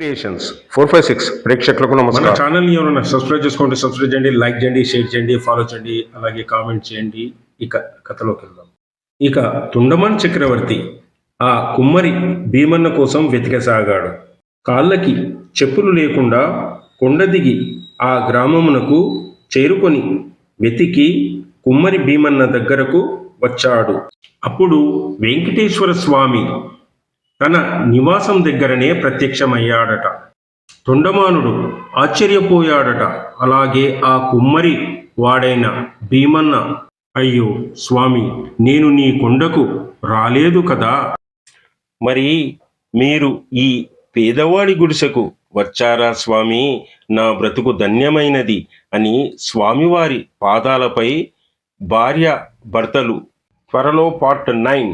Creations 456 ప్రేక్షకులకు మన నమస్కారం. ఛానల్ని ఎవరైనా సబ్స్క్రైబ్ చేసుకోండి, సబ్స్క్రైబ్ చేయండి, లైక్ చేయండి, షేర్ చేయండి, ఫాలో చేయండి, అలాగే కామెంట్ చేయండి. ఇక కథలోకి వెళ్దాం. ఇక తుండమన్ చక్రవర్తి ఆ కుమ్మరి భీమన్న కోసం వెతికసాగాడు. కాళ్ళకి చెప్పులు లేకుండా కొండ దిగి ఆ గ్రామమునకు చేరుకొని వెతికి కుమ్మరి భీమన్న దగ్గరకు వచ్చాడు. అప్పుడు వెంకటేశ్వర స్వామి తన నివాసం దగ్గరనే ప్రత్యక్షమయ్యాడట. తొండమానుడు ఆశ్చర్యపోయాడట. అలాగే ఆ కుమ్మరి వాడైన భీమన్న, అయ్యో స్వామి, నేను నీ కొండకు రాలేదు కదా, మరి మీరు ఈ పేదవాడి గుడిసెకు వచ్చారా స్వామి? నా బ్రతుకు ధన్యమైనది అని స్వామివారి పాదాలపై భార్య భర్తలు త్వరలో పార్ట్ 9